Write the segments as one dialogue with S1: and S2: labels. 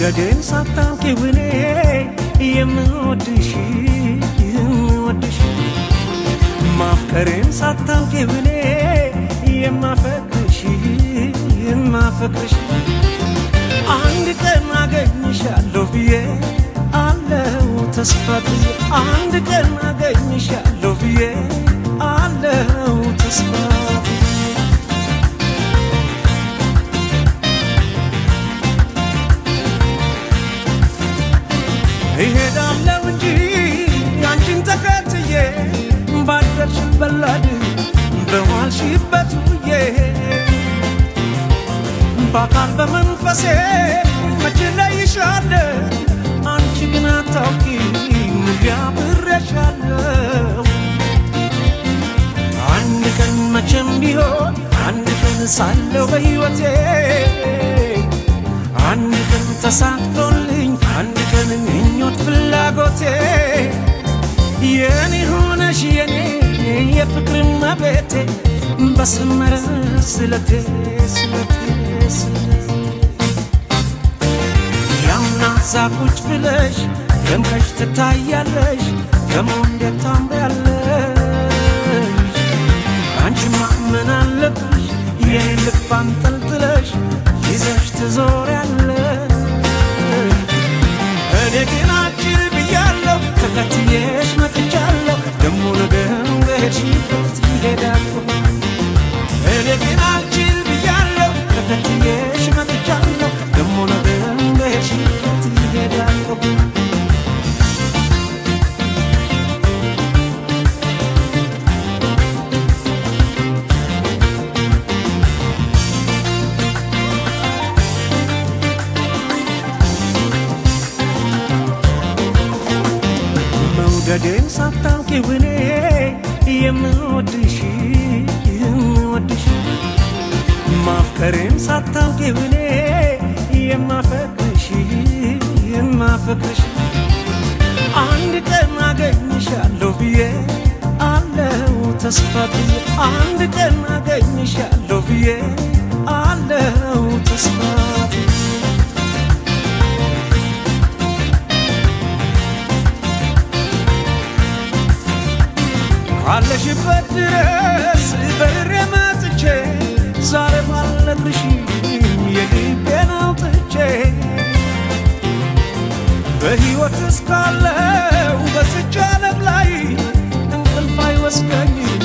S1: መውደዴን ሳታውቂው እኔ የምወድሽ ማፍቀሬን ሳታውቂው እኔ የማፈቅርሽ አንድ ቀን አገኝሻለሁ ብዬ አለው ተስፋ ብዬ አንድ ቀን አገኝሻለሁ ብዬ አለው ተስፋ እሄዳለሁ እንጂ አንቺን ተከትዬ ባደርሽበት ላድ በዋልሽበት ውዬ በአካል በመንፈሴ መቼ እለይሻለሁ አንቺ ግን አታውቂም አብሬሻለሁ አንድ ቀን መቼም ቢሆን አንድ ቀን ሳለሁ በሕይወቴ አንድ ቀን ተሳክቶልኝ አንድ ቀን ምኞት ፍላጎቴ የኔ ሆነሽ የኔ የፍቅር እመቤቴ በሰመረ ስለቴ ያምና እዛ ቁጭ ብለሽ ደምቀሽ ትታያለሽ ደሞ እንዴት ታምሪያለሽ አንቺማ ምን አለብሽ የኔን ልብ አንጠልጥለሽ ይዘሽ ትዞሪያለሽ እኔ ግን አጭር ብያለሁ ተከትዬሽ መጥቻለሁ ደሞ ነገም በሄድሽበት ይሄዳለሁ እኔ ግን አጭር ብያለሁ ተከትዬሽ መጥቻለሁ ደሞ ነገም በሄድሽበት ይሄዳለሁ መውደዴን ሳታውቂው እኔ የምወድሽ ማፍቀሬን ሳታውቂው እኔ የማፈቅርሽ አንድ ቀን አገኝሻለሁ ብዬ አለው ተስፋ ብዬ አንድ ቀን አገኝሻለሁ ብዬ አለው ተስፋ ካለሽበት ድረስ በሬ መጥቼ ዛሬ ባልነግርሽም የልቤን አውጥቼ በሕይወት እስካለው በዚች ዓለም ላይ እንቅልፍ አይወስደኝም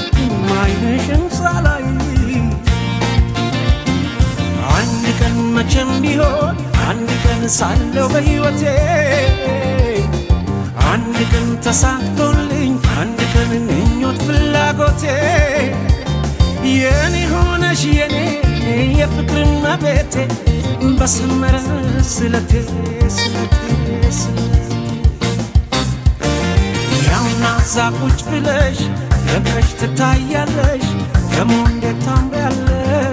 S1: ዓይንሽን ሳላይ አንድ ቀን መቼም ቢሆን አንድ ቀን ሳለሁ በሕይወቴ አንድ ቀን ተሳክቶልኝ አንድ ቀን ምኞት ፍላጎቴ የኔ ሆነሽ የኔ የፍቅር እመቤቴ በሰመረ ስለቴ ያውና እዛ ቁጭ ብለሽ ደምቀሽ ትታያለሽ ደሞ እንዴት ታምሪያለሽ